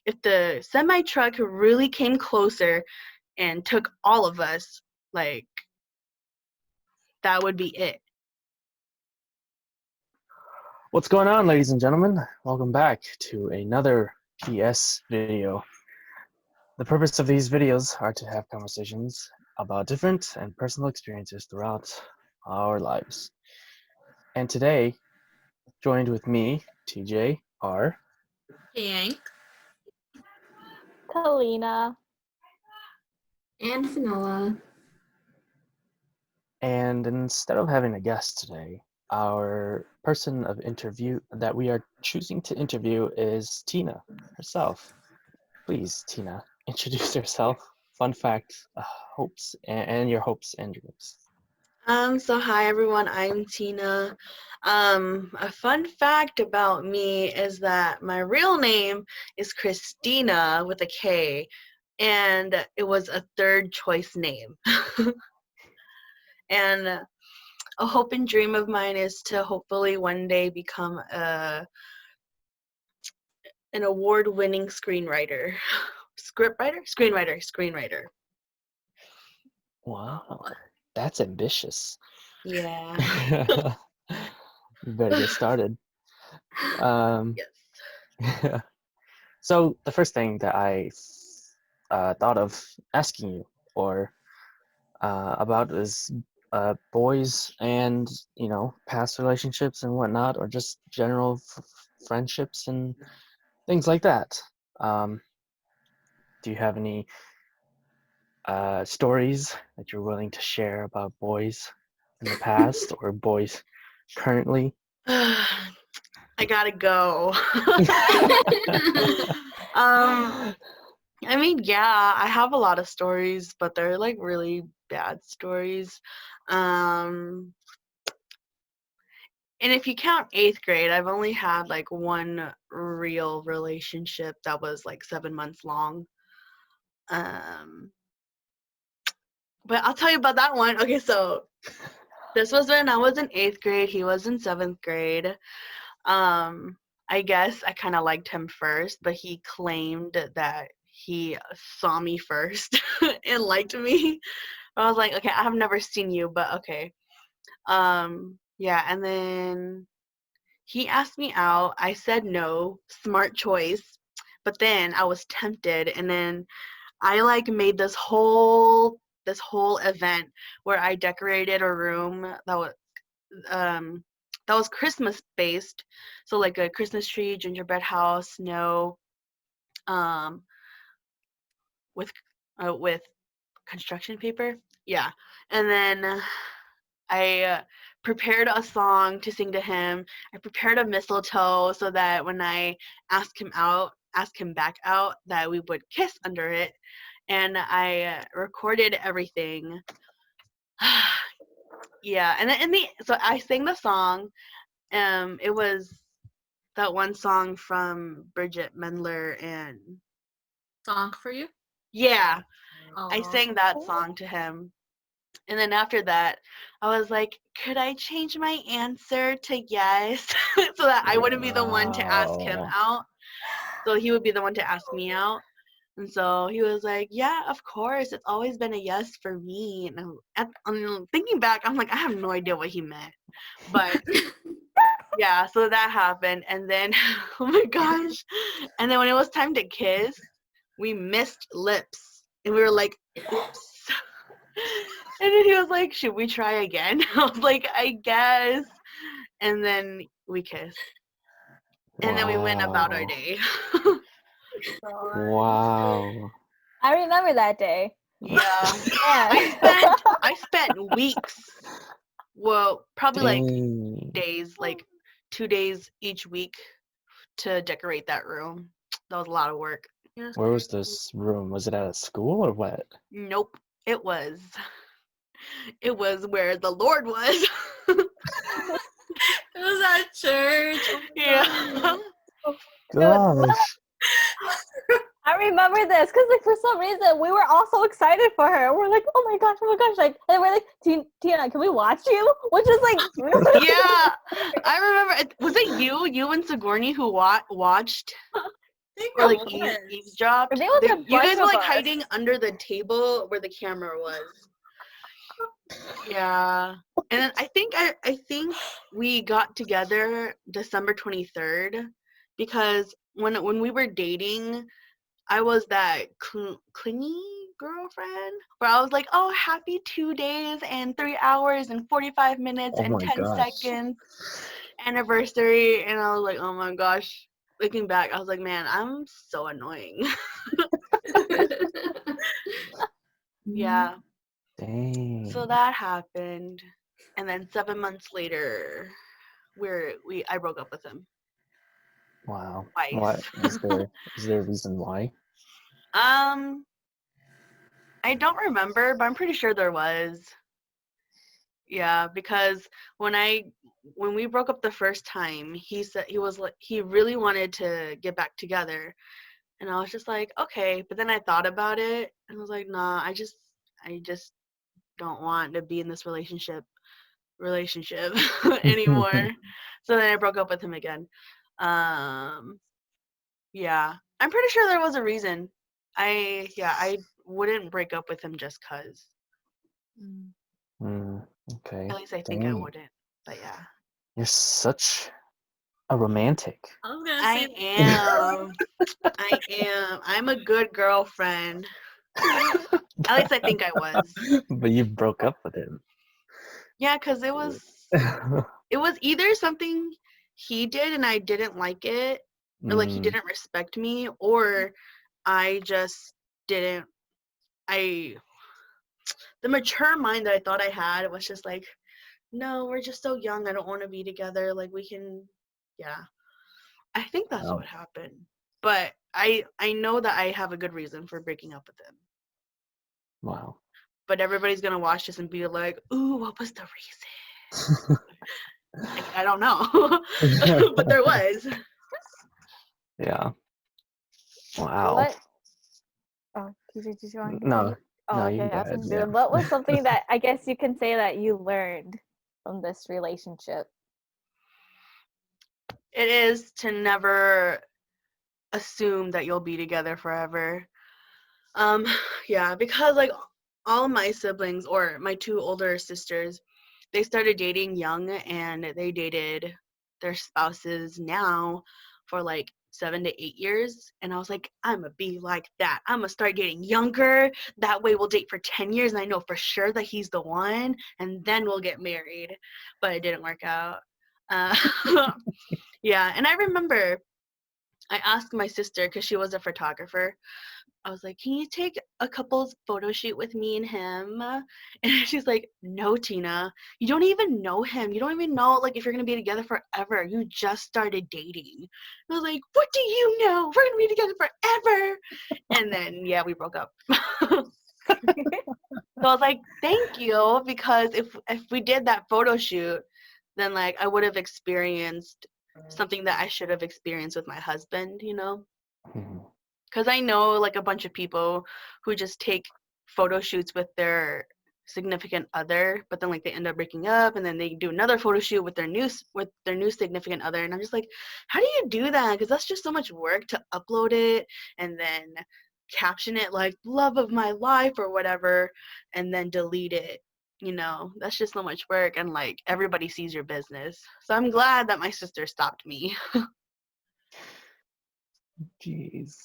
if the semi truck really came closer and took all of us, like, that would be it. What's going on, ladies and gentlemen? Welcome back to another PS video. The purpose of these videos are to have conversations about different and personal experiences throughout our lives. And today, joined with me, TJ, are Yank. Kalina. And Finola. and instead of having a guest today, our person of interview that we are choosing to interview is Tina herself. Please, Tina, introduce yourself. Fun facts, hopes, and your hopes and dreams. So hi everyone, I'm Tina. A fun fact about me is that my real name is Christina with a K, and it was a third choice name. And a hope and dream of mine is to hopefully one day become an award-winning screenwriter. Screenwriter. Wow, that's ambitious. Yeah. You better get started. Um, Yes. so the first thing that I thought of asking you or about is boys and past relationships and whatnot, or just general friendships and things like that. Do you have any stories that you're willing to share about boys in the past or boys currently? I gotta go. I mean, yeah, I have a lot of stories, but they're like really bad stories. And if you count 8th grade, I've only had like one real relationship that was like 7 months long. But I'll tell you about that one. Okay, so this was when I was in 8th grade. He was in 7th grade. I guess I kind of liked him first, but he claimed that he saw me first and liked me. I was like, okay, I have never seen you, but okay. Yeah, and then he asked me out. I said no, smart choice. But then I was tempted, and then I like made this whole event where I decorated a room that was Christmas based, so like a Christmas tree, gingerbread house, snow, um, with construction paper. Yeah, and then I prepared a song to sing to him. I prepared a mistletoe so that when I asked him back out, that we would kiss under it. And I recorded everything. Yeah, and then so I sang the song. It was that one song from Bridget Mendler, and Song for you? yeah, I Aww. sang that song to him. And then after that, I was like, could I change my answer to yes so that I wouldn't be the one to ask him Wow. out? So he would be the one to ask me out. And so he was like, yeah, of course. It's always been a yes for me. And thinking back, I'm like, I have no idea what he meant. But yeah, so that happened. And then, oh my gosh. And then when it was time to kiss, we missed lips. And we were like, oops. And then he was like, should we try again? I was like, I guess. And then we kissed. And then we went about our Wow. day. Wow. I remember that day. Yeah. Yeah. I spent weeks. Well, probably like Dang. days, like 2 days each week to decorate that room. That was a lot of work. Where was this room? Was it at a school or what? Nope. It was where the Lord was. It was at church. Oh my Yeah. Gosh. I remember this because, like, for some reason, we were all so excited for her. We're like, oh my gosh, like, and we're like, Tina, can we watch you? Which is like, Yeah. I remember. Was it you and Sigourney who watched? think or I like was. eavesdropped. I think it was a You guys bunch were of like us. hiding under the table where the camera was. Yeah. And then I think we got together December 23rd because when we were dating, I was that clingy girlfriend where I was like, "Oh, happy 2 days and 3 hours and 45 minutes Oh and my 10 gosh. seconds anniversary." And I was like, "Oh my gosh." Looking back, I was like, "Man, I'm so annoying." Yeah. Dang. So that happened. And then 7 months later, I broke up with him Wow. twice. What is there a reason why? I don't remember, but I'm pretty sure there was. Yeah, because when we broke up the first time, he said he really wanted to get back together, and I was just like, okay. But then I thought about it, and I was like, nah, I just don't want to be in this relationship anymore. So then I broke up with him again. Um, yeah, I'm pretty sure there was a reason. I wouldn't break up with him just cause. Okay. At least I think I Dang. wouldn't. But yeah. You're such a romantic. I was gonna I say am. I am. I'm a good girlfriend. At least I think I was. But you broke up with him. Yeah, because it was either something he did and I didn't like it, or like he Mm, didn't respect me, or I just didn't the mature mind that I thought I had was just like, no, we're just so young. I don't want to be together. Like we can, yeah. I think that's wow. what happened. But I know that I have a good reason for breaking up with him. Wow. But everybody's gonna watch this and be like, "Ooh, what was the reason?" I don't know, but there was. Yeah. Wow. What? Oh, did you want to No, continue? Oh, no, you okay. can go I was ahead. going to Yeah. say, what was something that I guess you can say that you learned from this relationship? It is to never assume that you'll be together forever. Um, yeah, because like all my siblings or my two older sisters, they started dating young and they dated their spouses now for like 7 to 8 years. And I was like, I'm gonna be like that. I'm gonna start dating younger. That way we'll date for 10 years and I know for sure that he's the one and then we'll get married. But it didn't work out. Uh, yeah, and I remember I asked my sister because she was a photographer. I was like, "Can you take a couple's photo shoot with me and him?" And she's like, "No, Tina, you don't even know him. You don't even know like if you're gonna be together forever. You just started dating." And I was like, "What do you know? We're gonna be together forever." And then yeah, we broke up. So I was like, "Thank you," because if we did that photo shoot, then like I would have experienced something that I should have experienced with my husband, you know? Mhm. Because I know like a bunch of people who just take photo shoots with their significant other, but then like they end up breaking up, and then they do another photo shoot with with their new significant other, and I'm just like, how do you do that? Because that's just so much work to upload it and then caption it like love of my life or whatever, and then delete it. You know, that's just so much work, and like everybody sees your business. So I'm glad that my sister stopped me. Jeez.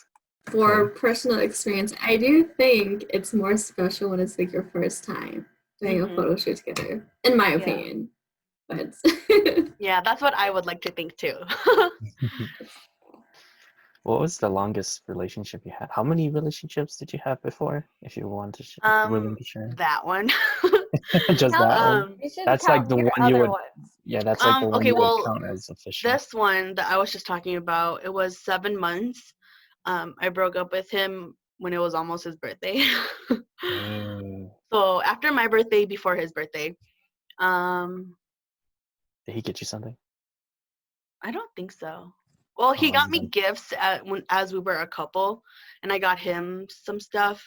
for Okay. personal experience, I do think it's more special when it's like your first time doing a Hmm. photo shoot together, in my Yeah. opinion. But Yeah, that's what I would like to think too. What was the longest relationship you had? How many relationships did you have before? If you want to, willing to share. That one. Just Count that one. um, You should That's like count the your one you other would. ones. Yeah, that's like the one okay, you would well, count as official. this one that I was just talking about, it was 7 months. I broke up with him when it was almost his birthday. Dang. So after my birthday, before his birthday. Um, Did he get you something? I don't think so. Well, he Oh, got me gifts as we were a couple, and I got him some stuff.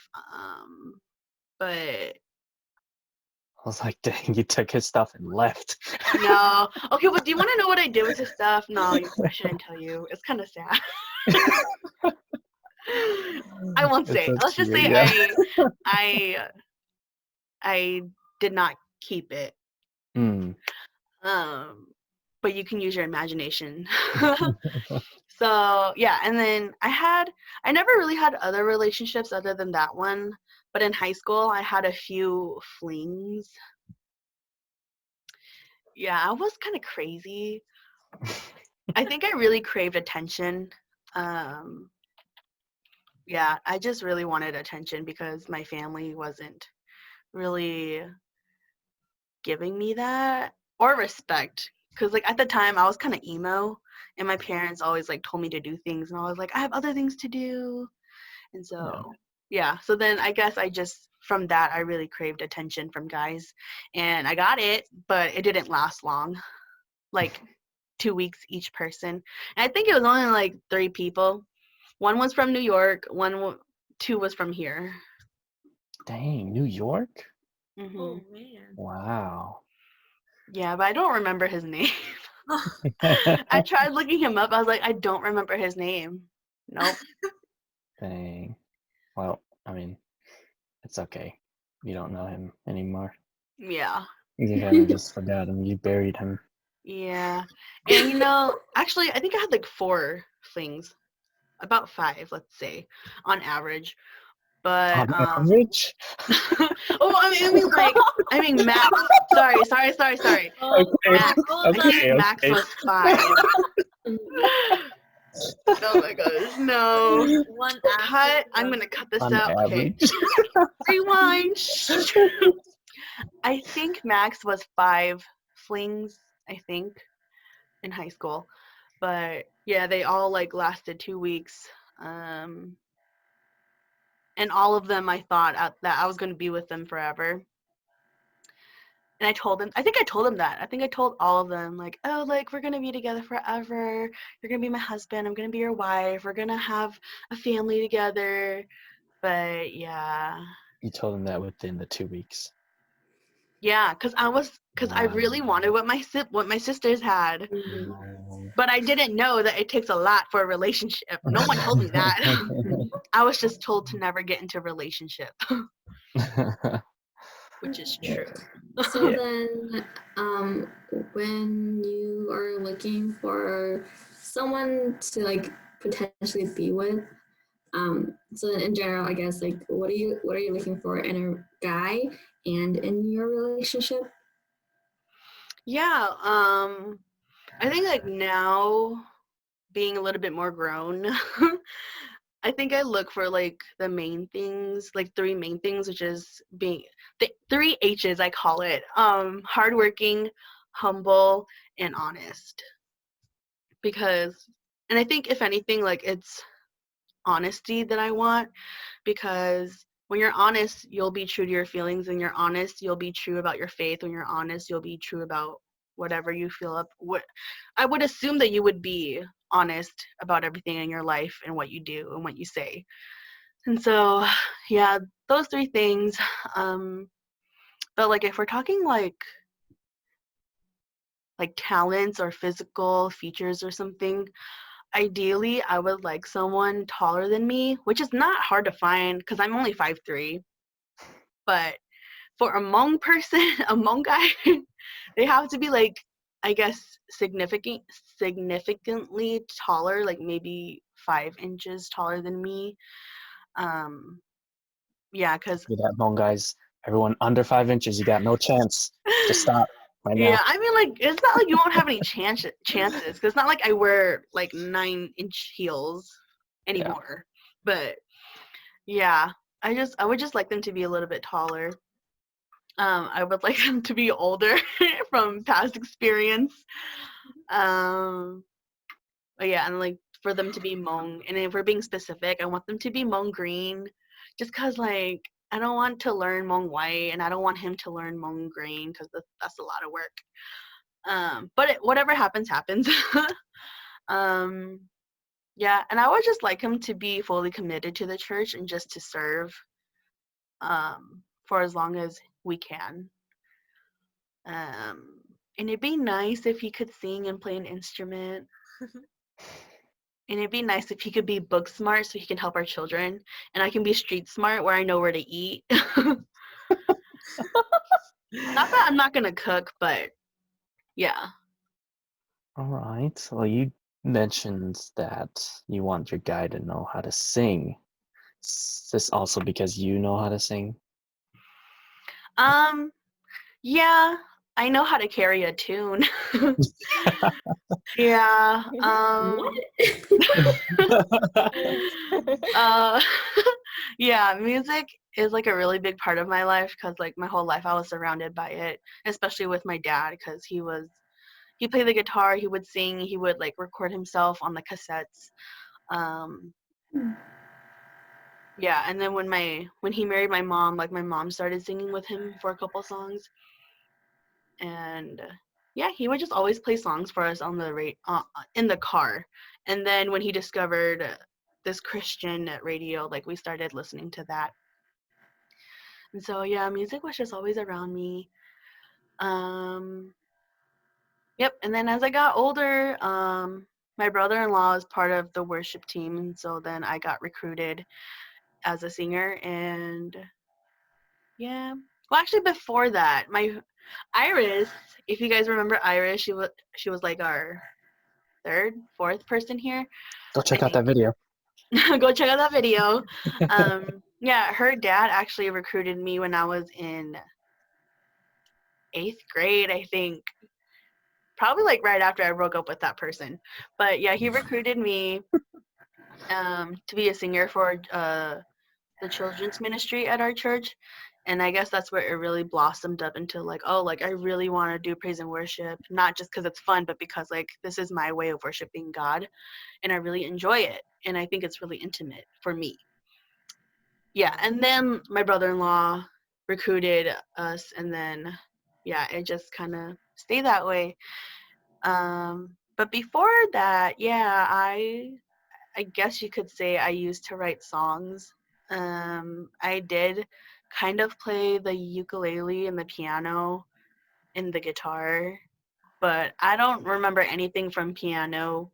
But I was like, dang, you took his stuff and left. no. Okay, well, do you want to know what I did with his stuff? No, I shouldn't tell you. It's kind of sad. I won't It's say. so Let's just cute, say yeah. I did not keep it. Mm. But you can use your imagination. So yeah, and then I never really had other relationships other than that one. But in high school, I had a few flings. Yeah, I was kind of crazy. I think I really craved attention. Um, yeah, I just really wanted attention because my family wasn't really giving me that or respect. Because like at the time I was kind of emo, and my parents always like told me to do things, and I was like, I have other things to do, and so yeah. So then I guess I just from that I really craved attention from guys, and I got it, but it didn't last long. Like 2 weeks each person, and I think it was only like 3 people. One was from New York. Two was from here. Dang, New York? Hmm. Oh man. Wow. Yeah, but I don't remember his name. I tried looking him up. I was like, I don't remember his name. Nope. Dang. Well, I mean, it's okay. You don't know him anymore. Yeah. You kind of just forgot him. You buried him. Yeah. And actually, I think I had like 4 flings, about 5, let's say, on average. But On average? oh, I mean Max. Sorry. Oh, Okay, Max. oh, I think okay, Max okay. was 5. Oh my gosh, no. one Cut. I'm gonna cut this On out. Okay. average. Rewind. I think Max was 5 flings, I think, in high school. But yeah, they all like lasted 2 weeks. Um, and all of them I thought that I was going to be with them forever. And I think I told them that. I think I told all of them, like, oh, like, we're going to be together forever. You're going to be my husband. I'm going to be your wife. We're going to have a family together. But yeah. You told him that within the 2 weeks. Yeah, because I really wanted what my sisters had. Wow. But I didn't know that it takes a lot for a relationship. No one told me that. I was just told to never get into a relationship, which is true. So Yeah. then, when you are looking for someone to like potentially be with, so in general, I guess like what are you looking for in a guy and in your relationship? Yeah, I think like now being a little bit more grown, I think I look for like the main things, like 3 main things, which is being the 3 H's I call it. Hardworking, humble, and honest. Because and I think if anything, like it's honesty that I want, because when you're honest, you'll be true to your feelings. When you're honest, you'll be true about your faith. When you're honest, you'll be true about whatever you feel up. What I would assume that you would be honest about everything in your life and what you do and what you say. And so, yeah, those 3 things. But like if we're talking like talents or physical features or something, ideally I would like someone taller than me, which is not hard to find because I'm only 5'3". But for a Hmong person, a Hmong guy, they have to be like, I guess, significantly taller, like maybe 5 inches taller than me. Yeah, because With that bone, guys. Everyone under 5 inches, you got no chance. Just stop right yeah, now. I mean, like it's not like you won't have any chances. Because it's not like I wear like 9-inch heels anymore. But yeah, I would just like them to be a little bit taller. I would like them to be older from past experience. Um, but yeah, and like for them to be Hmong, and if we're being specific, I want them to be Hmong green, just cause like I don't want to learn Hmong white, and I don't want him to learn Hmong green, cause that's a lot of work. But whatever happens, happens. um, yeah, and I would just like him to be fully committed to the church and just to serve, for as long as we can. And it'd be nice if he could sing and play an instrument. and it'd be nice if he could be book smart so he can help our children, and I can be street smart where I know where to eat. Not that I'm not gonna cook, but yeah. All right. Well, you mentioned that you want your guy to know how to sing. Is this also because you know how to sing? Yeah, I know how to carry a tune. Yeah. What? uh, yeah, music is like a really big part of my life because like my whole life I was surrounded by it, especially with my dad because he played the guitar, he would sing, he would like record himself on the cassettes. Um, yeah, and then when he married my mom, like my mom started singing with him for a couple songs, and yeah, he would just always play songs for us on the in the car. And then when he discovered this Christian radio, like we started listening to that. And so yeah, music was just always around me. Um, yep. And then as I got older, my brother-in-law is part of the worship team, and so then I got recruited as a singer. And yeah, well, actually before that, my Iris, if you guys remember Iris, she was like our third, fourth person here, Go I check out that think. video. Go check out that video. Yeah, her dad actually recruited me when I was in 8th grade, I think. Probably like right after I broke up with that person. But yeah, he recruited me to be a singer for the children's ministry at our church. And I guess that's where it really blossomed up into like, oh, like I really want to do praise and worship, not just because it's fun, but because like this is my way of worshiping God and I really enjoy it. And I think it's really intimate for me. Yeah. And then my brother in law recruited us, and then, yeah, it just kind of stayed that way. But before that, yeah, I guess you could say I used to write songs. I did kind of play the ukulele and the piano and the guitar, but I don't remember anything from piano,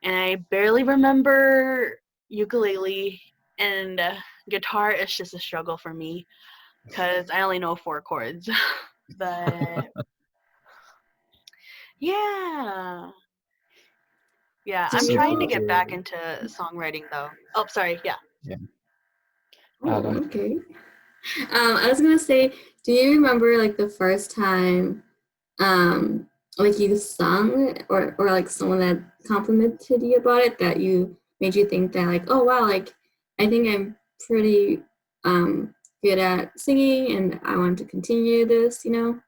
and I barely remember ukulele, and guitar is just a struggle for me because I only know 4 chords. But yeah, yeah, Do I'm So trying to you? did get back you? into songwriting though. Oh, sorry. Yeah. Yeah. Go Oh, ahead. okay. I was gonna say, do you remember like the first time, um, like you sung or like someone that complimented you about it that you made you think that like, oh wow, like I think I'm pretty good at singing and I want to continue this, you know?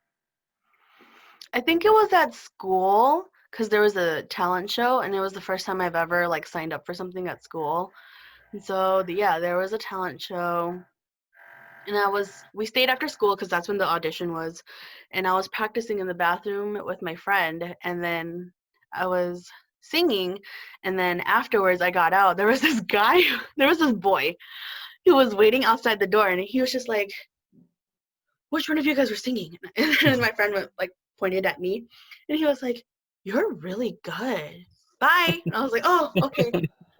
I think it was at school because there was a talent show, and it was the first time I've ever like signed up for something at school. And so, yeah, there was a talent show, and we stayed after school because that's when the audition was, and I was practicing in the bathroom with my friend, and then I was singing, and then afterwards I got out. There was this guy, there was this boy who was waiting outside the door, and he was just like, which one of you guys were singing? And then my friend went, like, pointed at me, and he was like, you're really good. Bye. And I was like, oh, okay.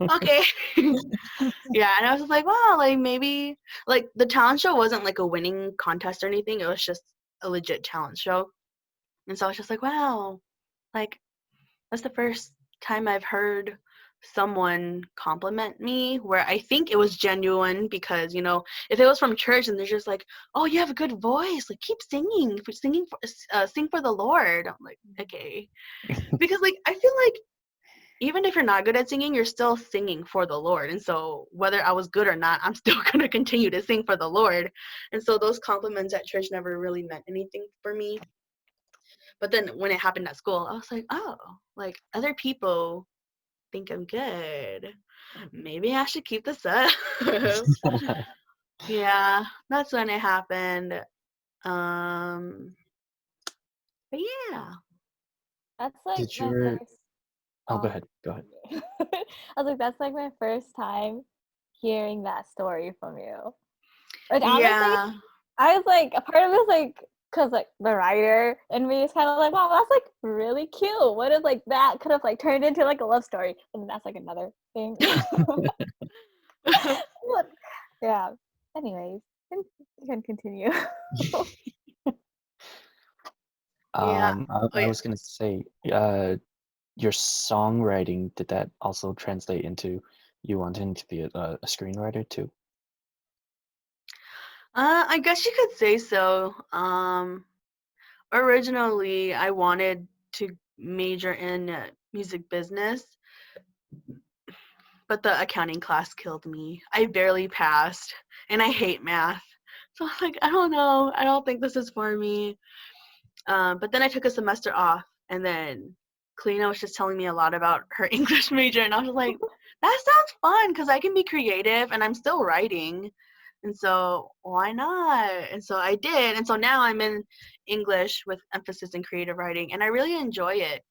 Okay. Yeah, and I was just like, wow, like maybe like the talent show wasn't like a winning contest or anything. It was just a legit talent show. And so I was just like, wow, like that's the first time I've heard someone compliment me where I think it was genuine because, if it was from church and they're just like, oh, you have a good voice, like keep singing, sing for the Lord. I'm like, okay. Because like I feel like even if you're not good at singing, you're still singing for the Lord. And so whether I was good or not, I'm still going to continue to sing for the Lord. And so those compliments at church never really meant anything for me. But then when it happened at school, I was like, oh, like other people think I'm good. Maybe I should keep this up. Yeah, that's when it happened. Um, but yeah. That's like Did my your first. Oh, go ahead. Go ahead. I was like, that's like my first time hearing that story from you. Like, honestly, Yeah. I was like, a part of it was like, because like the writer in me is kind of like, wow, that's like really cute. What if like that could have like turned into like a love story? And that's like another thing. But, yeah. Anyways, you can continue. Yeah. I Oh, yeah. was gonna say, your songwriting, did that also translate into you wanting to be a screenwriter too? I guess you could say so. Originally, I wanted to major in music business, but the accounting class killed me. I barely passed, and I hate math. So I was like, I don't know. I don't think this is for me. But then I took a semester off, and then Kalina was just telling me a lot about her English major, and I was like, that sounds fun because I can be creative, and I'm still writing. And so why not? And so I did. And so now I'm in English with emphasis in creative writing, and I really enjoy it.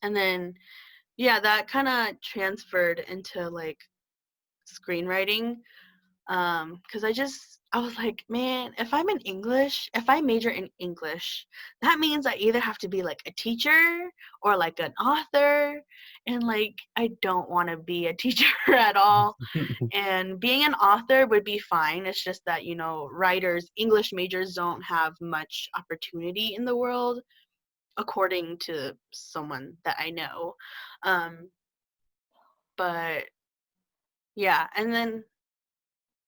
And then, yeah, that kind of transferred into like screenwriting. Because I was like, man, if I major in English, that means I either have to be like a teacher or like an author. And like, I don't want to be a teacher at all. And being an author would be fine. It's just that, English majors don't have much opportunity in the world, according to someone that I know. Um, but yeah, and then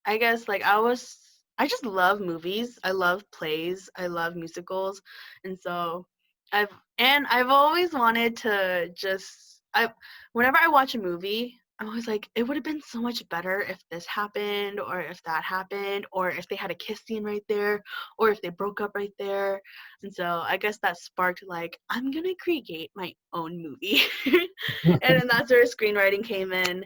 I guess like I just love movies. I love plays. I love musicals. And so I've I've always wanted to just I whenever I watch a movie, I'm always like, it would have been so much better if this happened or if that happened or if they had a kiss scene right there or if they broke up right there. And so I guess that sparked like, I'm gonna create my own movie. And then that's where screenwriting came in.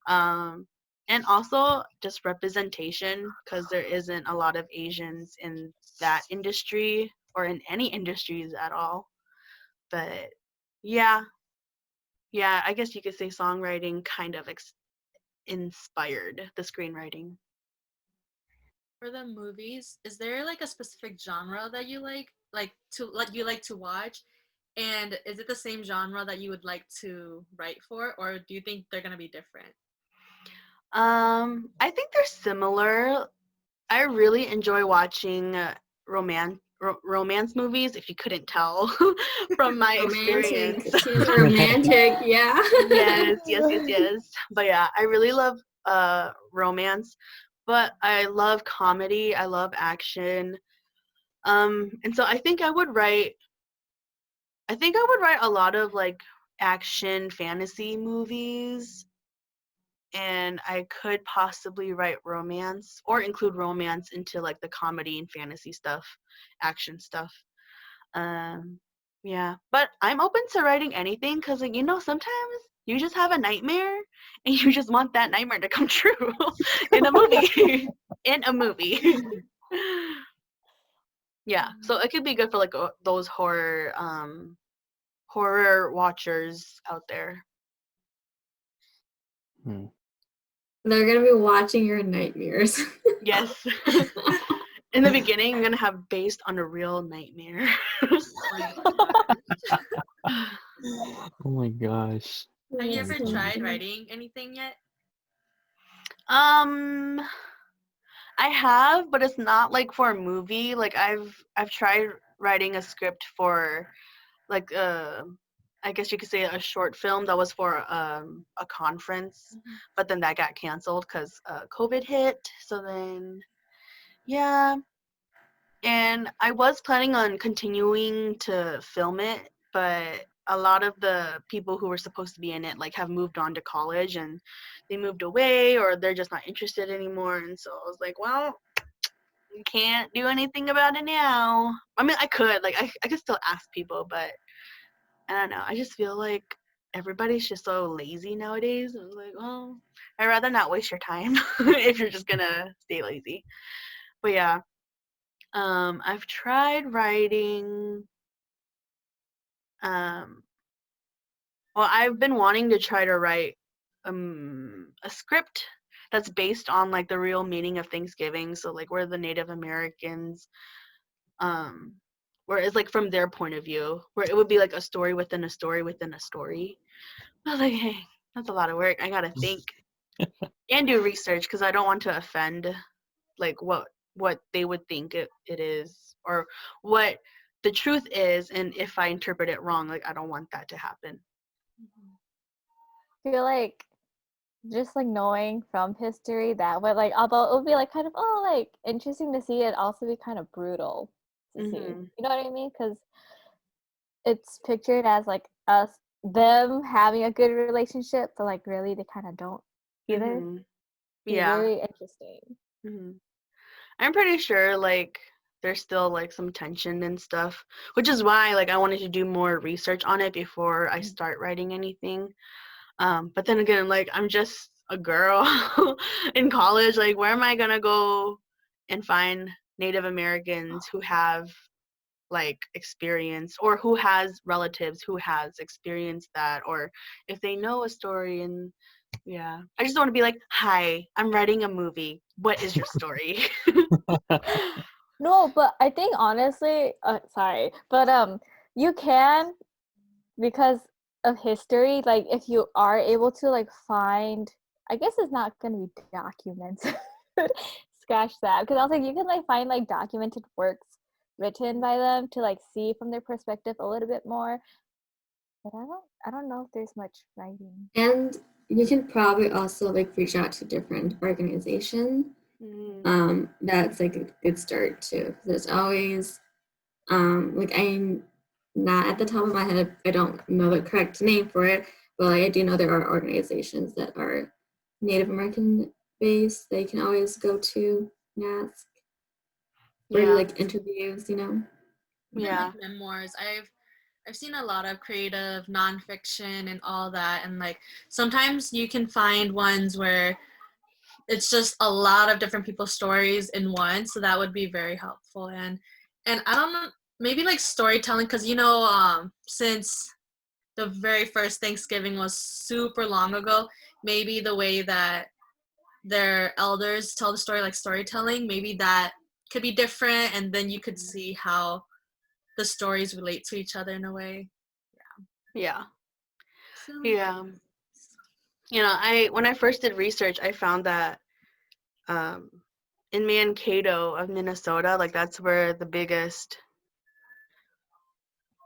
Um and also just representation because there isn't a lot of Asians in that industry or in any industries at all. But yeah, yeah, I guess you could say songwriting kind of inspired the screenwriting. For the movies, is there like a specific genre that you like to watch? And is it the same genre that you would like to write for, or do you think they're gonna be different? I think they're similar. I really enjoy watching romance movies. If you couldn't tell from my Romantic. experience. Tina's a romantic. Yeah. Yes, yes, yes, yes. But yeah, I really love romance, but I love comedy, I love action. And so I think I would write a lot of like action fantasy movies, and I could possibly write romance or include romance into like the comedy and fantasy stuff, action stuff. Um, yeah, but I'm open to writing anything because, like, sometimes you just have a nightmare and you just want that nightmare to come true in a movie. In a movie. Yeah, so it could be good for like those horror watchers out there. Hmm. They're gonna be watching your nightmares. Yes. In the beginning, I'm gonna have based on a real nightmare. Oh my gosh. Have you That's ever Oh my so God. tried funny. writing anything yet? um, I have, but it's not like for a movie. Like I've tried writing a script for like I guess you could say a short film that was for a conference, but then that got canceled because COVID hit. So then yeah, and I was planning on continuing to film it, but a lot of the people who were supposed to be in it like have moved on to college and they moved away or they're just not interested anymore. And so I was like, well, you can't do anything about it now. I mean, I could like I could still ask people, but I don't know. I just feel like everybody's just so lazy nowadays. I was like, well, I'd rather not waste your time if you're just gonna stay lazy. But yeah, I've tried writing. Um, well, I've been wanting to try to write a script that's based on like the real meaning of Thanksgiving. So like where the Native Americans where it's like from their point of view, where it would be like a story within a story within a story. I was like, hey, that's a lot of work. I gotta think and do research because I don't want to offend like what they would think it is or what the truth is, and if I interpret it wrong, like I don't want that to happen. I feel like just like knowing from history that would like although it would be like kind of like interesting to see, it also be kind of brutal to see. Mm-hmm. You know what I mean? Because it's pictured as like them having a good relationship, but like really they kind of don't either. Mm-hmm. Be Yeah. very interesting. Mm-hmm. I'm pretty sure like there's still like some tension and stuff, which is why like I wanted to do more research on it before I start writing anything. But then again, like I'm just a girl in college. Like, where am I gonna go and find Native Americans who have like experience or who has relatives who has experienced that, or if they know a story? And yeah, I just want to be like, hi, I'm writing a movie. What is your story? No, but I think honestly, sorry, but you can, because of history, like if you are able to like find, I guess it's not gonna be documented. Scratch that, because I was like, you can like find like documented works written by them to like see from their perspective a little bit more. But I don't know if there's much writing. And you can probably also like reach out to different organizations. Mm, That's like a good start too. There's always like I'm not at the top of my head, I don't know the correct name for it, but like, I do know there are organizations that are Native American based. They can always go to and ask or do yeah, like interviews, you know. Even yeah, like memoirs. I've seen a lot of creative nonfiction and all that, and like sometimes you can find ones where it's just a lot of different people's stories in one, so that would be very helpful. And I don't know, maybe like storytelling, because since the very first Thanksgiving was super long ago, maybe the way that their elders tell the story, like storytelling, maybe that could be different, and then you could see how the stories relate to each other in a way. yeah, So yeah. You know, I when I first did research, I found that um, in Mankato of Minnesota, like that's where the biggest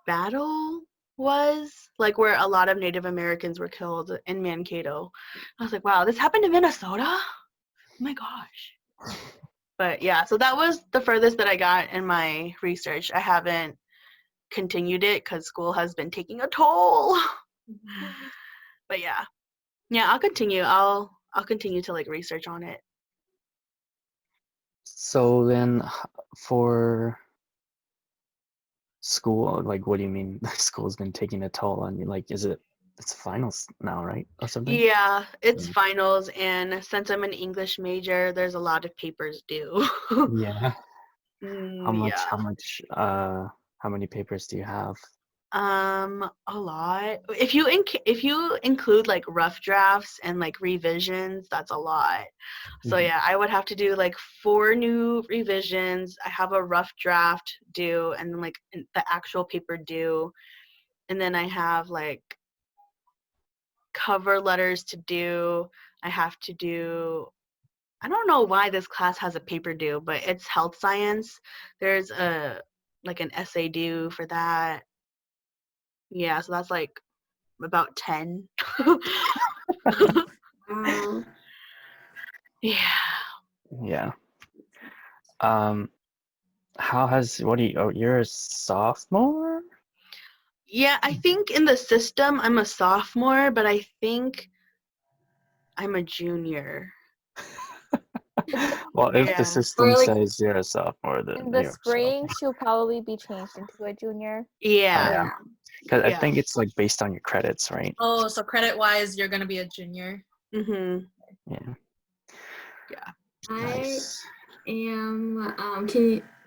battle was, like where a lot of Native Americans were killed in Mankato. I was like, wow, this happened in Minnesota? Oh my gosh. But yeah, so that was the furthest that I got in my research. I haven't continued it because school has been taking a toll. But yeah. Yeah, I'll continue. I'll continue to like research on it. So then, for school, like, what do you mean school's been taking a toll on you? Like, it's finals now, right, or something? Yeah, it's Yeah. finals, and since I'm an English major, there's a lot of papers due. Yeah. Yeah. How many papers do you have? A lot. If you include like rough drafts and like revisions, that's a lot. So Mhm. yeah, I would have to do like 4 new revisions. I have a rough draft due, and then like the actual paper due, and then I have like cover letters to do. I have to do, I don't know why this class has a paper due, but it's health science. There's a like an essay due for that. Yeah, so that's like about 10. Wow. Yeah. Yeah. Um, what are you, oh, you're a sophomore? Yeah, I think in the system I'm a sophomore, but I think I'm a junior. Well, if the Yeah. system Or like says you're a sophomore, then In the you're a spring, sophomore. she'll probably be changed into a junior. Oh, Yeah. yeah. yeah. Because I Yeah. think it's like based on your credits, right? oh, so credit wise, you're gonna be a junior. Mhm. Yeah. Yeah. I Nice. am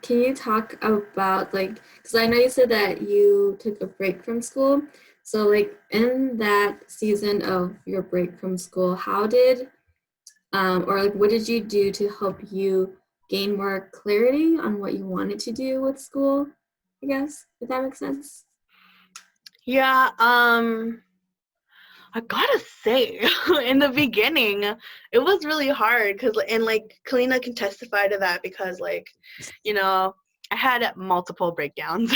can you talk about like because I know you said that you took a break from school. So like in that season of your break from school, how did or like what did you do to help you gain more clarity on what you wanted to do with school, I guess, if that makes sense. Yeah, I gotta say, in the beginning, it was really hard because, and like, Kalina can testify to that because, like, you know, I had multiple breakdowns.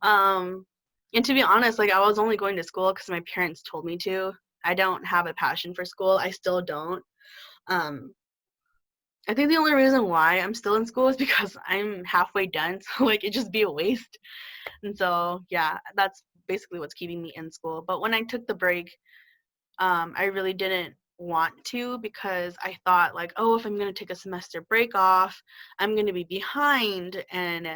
um, and to be honest, like, I was only going to school because my parents told me to. I don't have a passion for school. I still don't. Um, I think the only reason why I'm still in school is because I'm halfway done, so like it'd just be a waste. And so yeah, that's basically what's keeping me in school. But when I took the break, I really didn't want to because I thought like, oh, if I'm gonna take a semester break off, I'm gonna be behind, and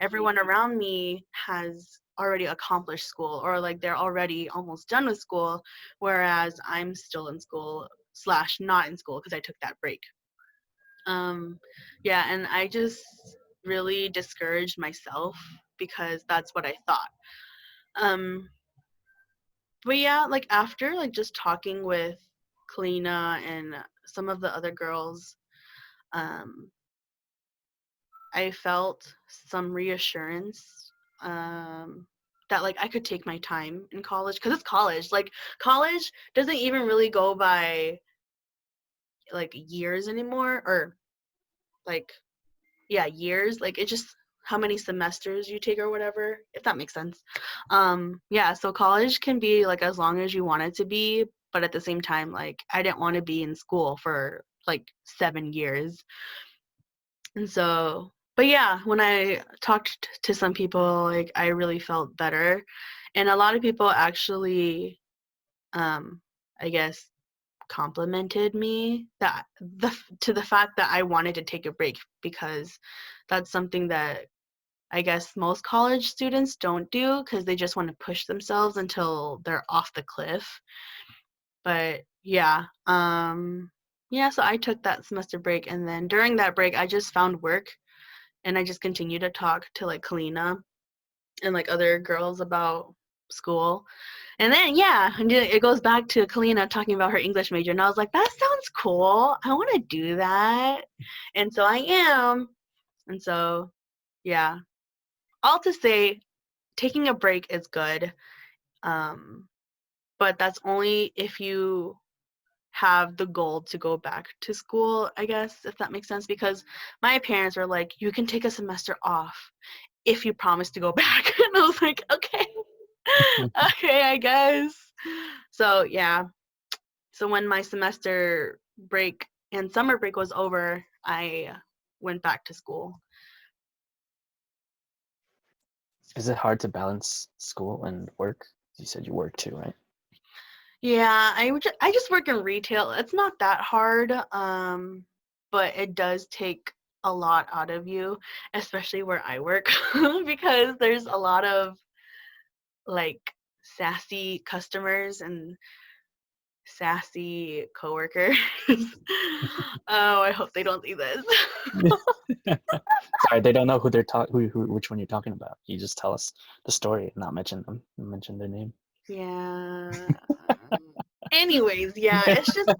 everyone around me has already accomplished school or like they're already almost done with school, whereas I'm still in school slash not in school because I took that break. Yeah, and I just really discouraged myself because that's what I thought. Um, but yeah, like after like just talking with Kalina and some of the other girls, um, I felt some reassurance that like I could take my time in college because it's college. Like college doesn't even really go by like years anymore, or like yeah, years. Like it's just how many semesters you take or whatever, if that makes sense. Yeah, so college can be like as long as you want it to be, but at the same time, like I didn't want to be in school for like 7 years. And so, but yeah, when I talked to some people, like I really felt better. And a lot of people actually, um, I guess, complimented me that to the fact that I wanted to take a break because that's something that I guess most college students don't do because they just want to push themselves until they're off the cliff. But yeah, yeah, so I took that semester break, and then during that break I just found work, and I just continued to talk to like Kalina and like other girls about school. And then yeah, and it goes back to Kalina talking about her English major, and I was like, that sounds cool. I want to do that. And so I am. And so yeah, all to say, taking a break is good, um, but that's only if you have the goal to go back to school, I guess, if that makes sense. Because my parents were like, you can take a semester off if you promise to go back. And I was like, okay, okay, I guess. So yeah, so when my semester break and summer break was over, I went back to school. Is it hard to balance school and work? You said you work too, right? Yeah, I just work in retail. It's not that hard, but it does take a lot out of you, especially where I work, because there's a lot of like sassy customers and sassy coworkers. Oh, I hope they don't see this. Sorry, they don't know who they're which one you're talking about. You just tell us the story and not mention them, mention their name. Yeah. Anyways, yeah, it's just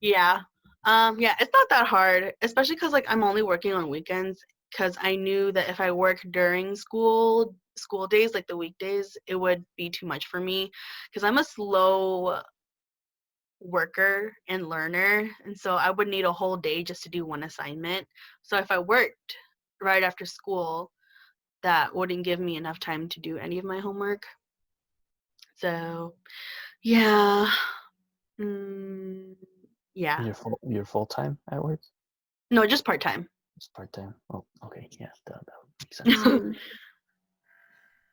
yeah. Yeah, it's not that hard, especially because like I'm only working on weekends because I knew that if I work during school days, like the weekdays, it would be too much for me because I'm a slow worker and learner, and so I would need a whole day just to do one assignment. So if I worked right after school, that wouldn't give me enough time to do any of my homework. So, yeah. Mm, yeah. You're full time at work? No, just part-time. It's part time. Oh, okay, yeah, that makes sense.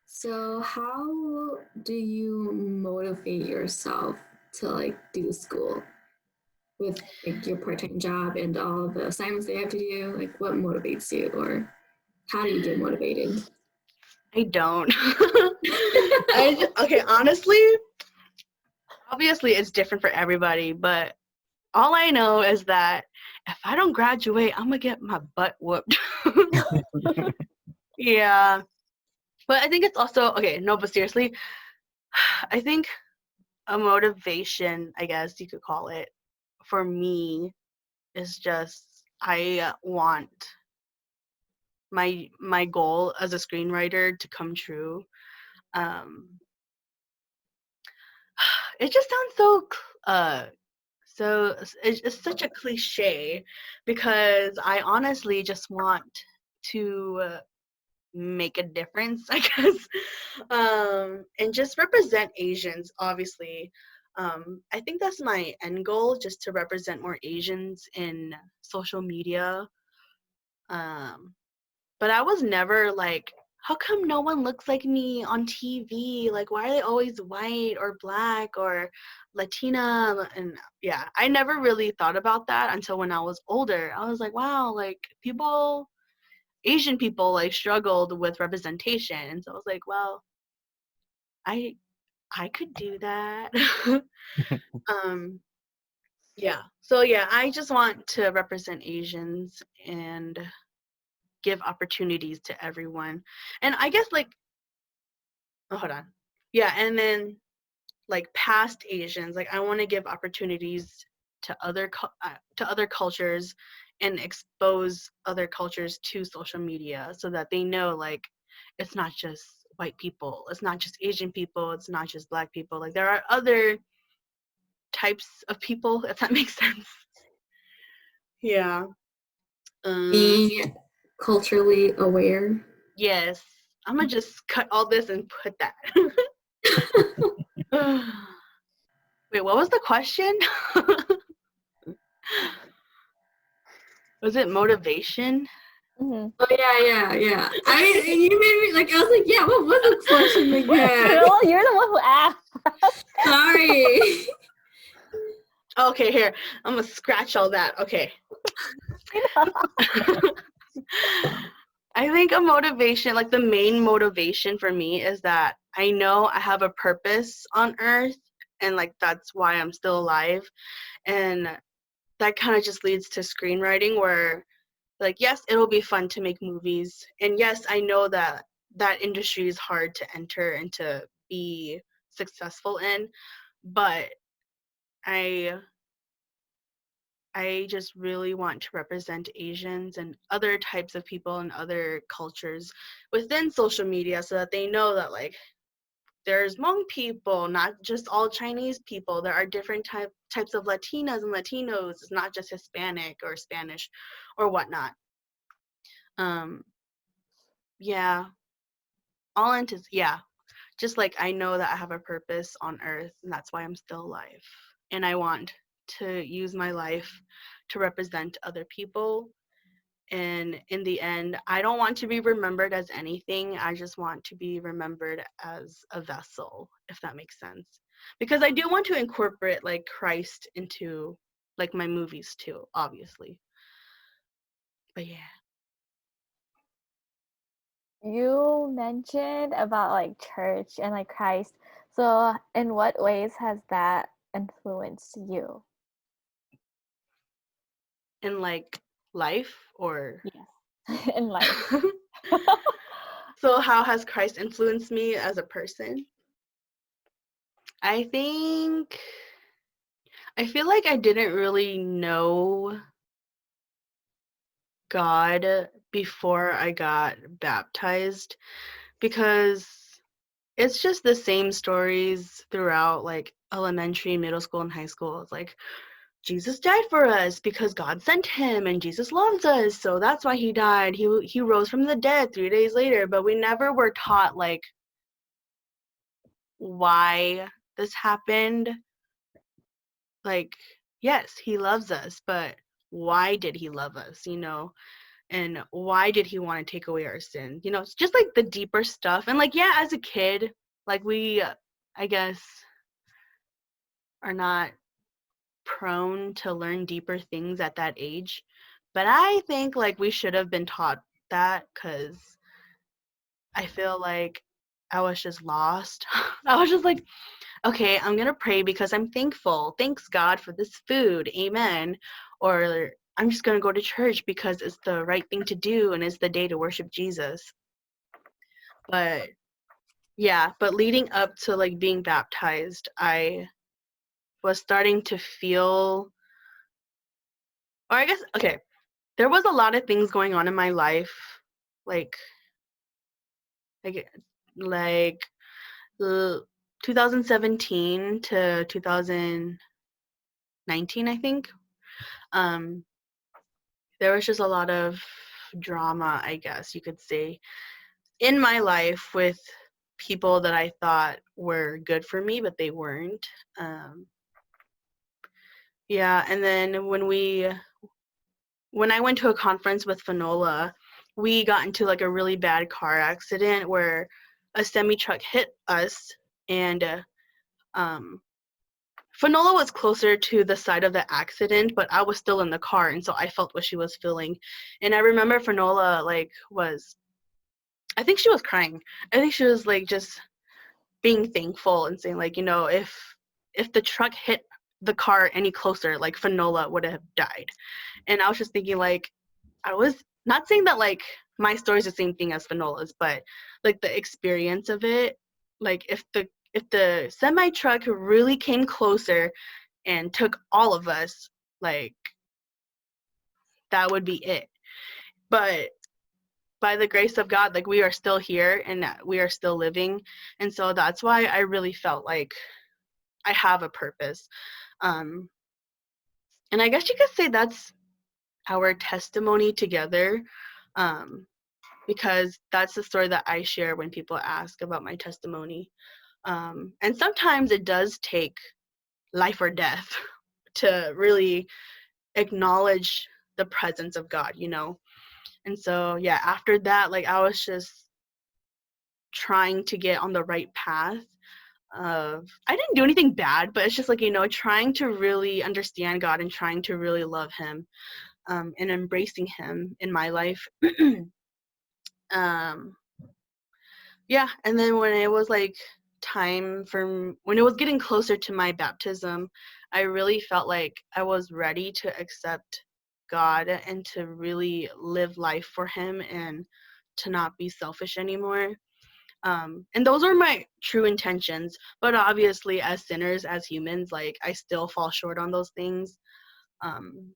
So how do you motivate yourself to like do school with like your part-time job and all the assignments that you have to do? Like what motivates you, or how do you get motivated? I don't. Okay, honestly, obviously it's different for everybody, but all I know is that if I don't graduate, I'm gonna get my butt whooped. Yeah. But I think it's also okay, no, but seriously, I think a motivation, I guess you could call it, for me is just I want my goal as a screenwriter to come true. Um, it just sounds so it's such a cliche because I honestly just want to make a difference, I guess, and just represent Asians. Obviously, I think that's my end goal, just to represent more Asians in social media. Um, but I was never like, how come no one looks like me on TV? Like, why are they always white or black or Latina? And yeah, I never really thought about that until when I was older. I was like, wow, like Asian people like struggled with representation. And so I was like, well, I I could do that. um yeah. So yeah, I just want to represent Asians and give opportunities to everyone. And I guess like, oh, hold on. Yeah, and then like past Asians, like I want to give opportunities to other cultures and expose other cultures to social media so that they know like it's not just white people, it's not just Asian people, it's not just black people. Like there are other types of people, if that makes sense. Yeah. Being culturally aware. Yes. I'm gonna just cut all this and put that. Wait, what was the question? Was it motivation? Mhm. Oh yeah. I mean, you made me like I was like, yeah. What was the question again? Girl, you're the one who asked. Sorry. Okay, here. I'm gonna scratch all that. Okay. I think a motivation, like the main motivation for me is that I know I have a purpose on earth and like that's why I'm still alive. And that kind of just leads to screenwriting where like yes, it'll be fun to make movies. And yes, I know that that industry is hard to enter and to be successful in, but I I just really want to represent Asians and other types of people and other cultures within social media so that they know that like there's Hmong people, not just all Chinese people. There are different types of Latinas and Latinos. It's not just Hispanic or Spanish or whatnot. Um, yeah, all into yeah. Just like I know that I have a purpose on earth and that's why I'm still alive. And I want to use my life to represent other people. And in the end, I don't want to be remembered as anything. I just want to be remembered as a vessel, if that makes sense. Because I do want to incorporate like Christ into like my movies too, obviously. But yeah. You mentioned about like church and like Christ. So, in what ways has that influenced you? In like life or Yes, in life. so how has Christ influenced me as a person? I think I feel like I didn't really know God before I got baptized because it's just the same stories throughout like elementary, middle school, and high school. It's like Jesus died for us because God sent him and Jesus loves us, so that's why he died. He rose from the dead 3 days later, but we never were taught like why this happened. Like yes, he loves us, but why did he love us, you know? And why did he want to take away our sin? You know, it's just like the deeper stuff. And like yeah, as a kid, like we I guess are not prone to learn deeper things at that age. But I think like we should have been taught that cuz I feel like I was just lost. I was just like, okay, I'm going to pray because I'm thankful. Thanks God for this food. Amen. Or I'm just going to go to church because it's the right thing to do and it's the day to worship Jesus. But yeah, but leading up to like being baptized, I was starting to feel, or I guess, okay, there was a lot of things going on in my life, like like like 2017 to 2019, I think. Um, there was just a lot of drama, I guess you could say, in my life with people that I thought were good for me, but they weren't. Um, yeah, and then when I went to a conference with Fanola, we got into like a really bad car accident where a semi truck hit us, and um, Fanola was closer to the side of the accident, but I was still in the car, and so I felt what she was feeling. And I remember Fanola I think she was crying. I think she was like just being thankful and saying like, if the truck hit the car any closer, like Fanola would have died. And I was just thinking like, I was not saying that like my story is the same thing as Fanola's, but like the experience of it, like if the semi truck really came closer and took all of us, like that would be it. But by the grace of God, like we are still here and we are still living. And so that's why I really felt like I have a purpose. Um, and I guess you could say that's our testimony together, because that's the story that I share when people ask about my testimony. And sometimes it does take life or death to really acknowledge the presence of God, And so, yeah, after that, like I was just trying to get on the right path of, I didn't do anything bad, but it's just like, trying to really understand God and trying to really love Him, and embracing Him in my life. um, yeah, and then when it was like when it was getting closer to my baptism, I really felt like I was ready to accept God and to really live life for Him and to not be selfish anymore. And those were my true intentions, but obviously as sinners, as humans, like I still fall short on those things. um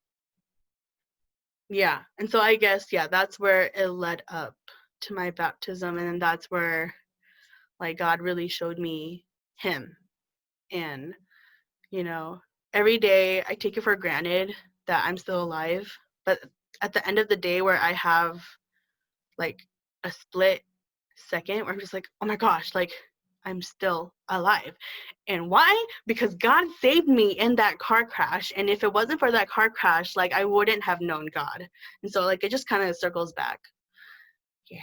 yeah, and so I guess, yeah, that's where it led up to my baptism, and then that's where like God really showed me Him. And you know every day I take it for granted that I'm still alive, but at the end of the day where I have like a split second where I'm just like, oh my gosh, like I'm still alive. And why? Because God saved me in that car crash. And if it wasn't for that car crash, like I wouldn't have known God. And so like it just kind of circles back. Yeah.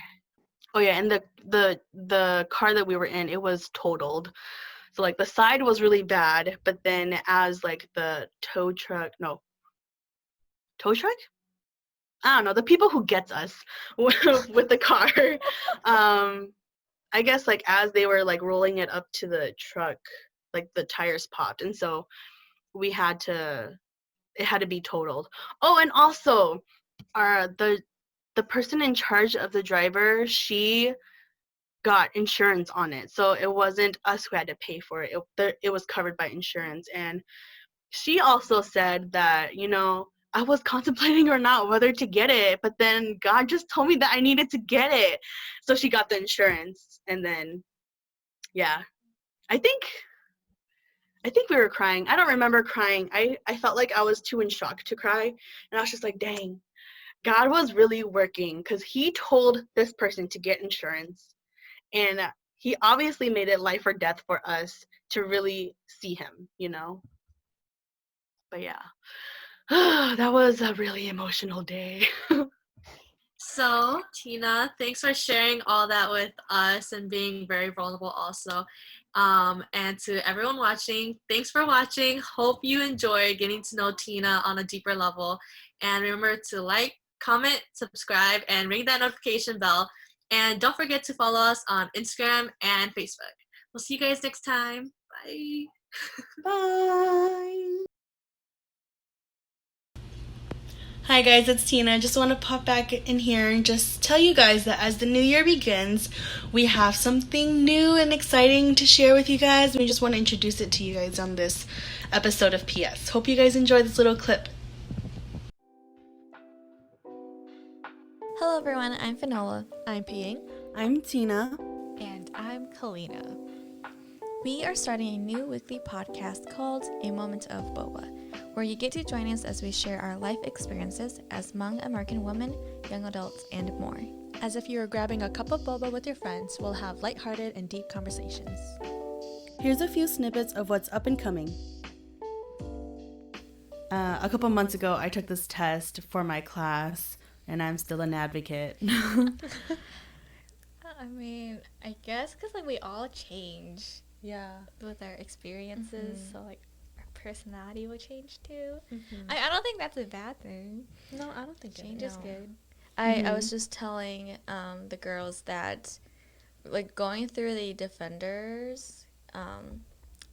Oh yeah, and the car that we were in, it was totaled. So like the side was really bad, but then as like the tow truck, no, tow truck? I don't know, the people who gets us with the car, I guess like as they were like rolling it up to the truck, like the tires popped, and so we had to it had to be totaled. Oh, and also our the person in charge of the driver, she got insurance on it, so it wasn't us who had to pay for it. It was covered by insurance. And she also said that, I was contemplating or not whether to get it, but then God just told me that I needed to get it. So she got the insurance. And then, yeah, I think we were crying. I don't remember crying. I felt like I was too in shock to cry. And I was just like, dang, God was really working, because He told this person to get insurance. And He obviously made it life or death for us to really see Him. But yeah. That was a really emotional day. So, Tina, thanks for sharing all that with us and being very vulnerable also. And to everyone watching, thanks for watching. Hope you enjoyed getting to know Tina on a deeper level. And remember to like, comment, subscribe, and ring that notification bell. And don't forget to follow us on Instagram and Facebook. We'll see you guys next time. Bye. Bye. Hi guys, it's Tina. I just want to pop back in here and just tell you guys that as the new year begins, we have something new and exciting to share with you guys. We just want to introduce it to you guys on this episode of PS. Hope you guys enjoy this little clip. Hello everyone, I'm Finola. I'm Piying. I'm Tina. And I'm Kalina. We are starting a new weekly podcast called A Moment of Boba, where you get to join us as we share our life experiences as Hmong American women, young adults, and more. As if you were grabbing a cup of boba with your friends, we'll have lighthearted and deep conversations. Here's a few snippets of what's up and coming. A couple months ago, I took this test for my class, and I'm still an advocate. I mean, I guess because like we all change Yeah. with our experiences, so like our personality will change too. Mm-hmm. I don't think that's a bad thing. No, I don't think Change it is is. good. I was just telling the girls that like going through the Defenders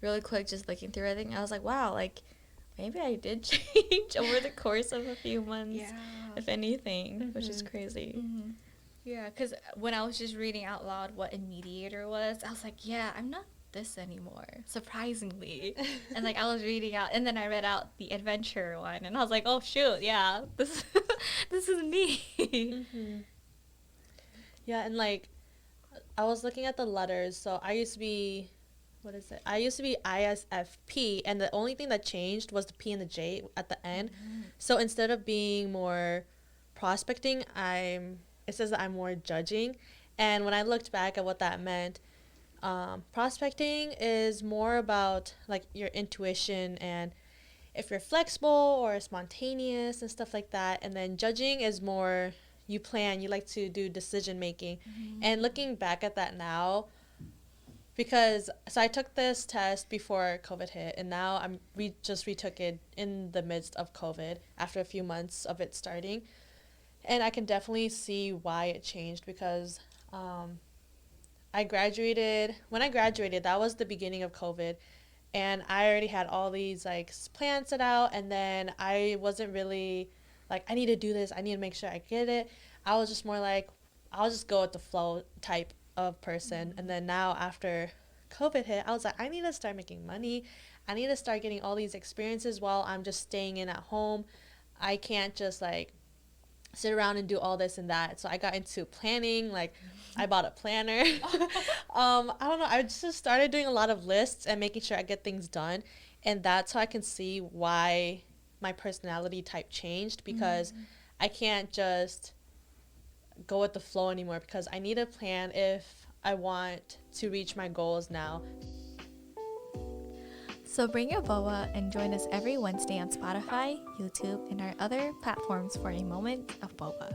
really quick, just looking through everything, I was like, wow, like maybe I did change over the course of a few months, if anything, which is crazy. Yeah, because when I was just reading out loud what a mediator was, I was like, yeah, I'm not this anymore, surprisingly. And like I was reading out, and then I read out the adventure one, and I was like, oh shoot, yeah, this this is me. Yeah, and like I was looking at the letters, so I used to be, what is it? I used to be ISFP, and the only thing that changed was the P and the J at the end. So instead of being more prospecting, it says that I'm more judging. And when I looked back at what that meant, prospecting is more about like your intuition and if you're flexible or spontaneous and stuff like that. And then judging is more you plan, you like to do decision making. And looking back at that now, because so I took this test before COVID hit, and now we just retook it in the midst of COVID after a few months of it starting. And I can definitely see why it changed because when I graduated, that was the beginning of COVID. And I already had all these like plans set out, and then I wasn't really like, I need to do this, I need to make sure I get it. I was just more like, I'll just go with the flow type of person. And then now after COVID hit, I was like, I need to start making money. I need to start getting all these experiences while I'm just staying in at home. I can't just like sit around and do all this and that. So I got into planning. Like I bought a planner. I don't know, I just started doing a lot of lists and making sure I get things done. And that's how I can see why my personality type changed, because I can't just go with the flow anymore, because I need a plan if I want to reach my goals now. So bring your boba and join us every Wednesday on Spotify, YouTube, and our other platforms for a moment of boba.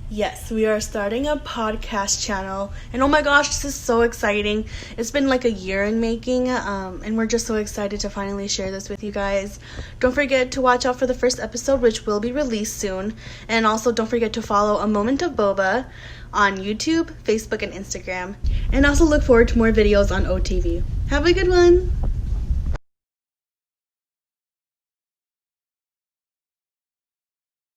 Yes, we are starting a podcast channel, and oh my gosh, this is so exciting. It's been like a year in making, and we're just so excited to finally share this with you guys. Don't forget to watch out for the first episode, which will be released soon, and also don't forget to follow A Moment of Boba on YouTube, Facebook, and Instagram, and also look forward to more videos on OTV. Have a good one!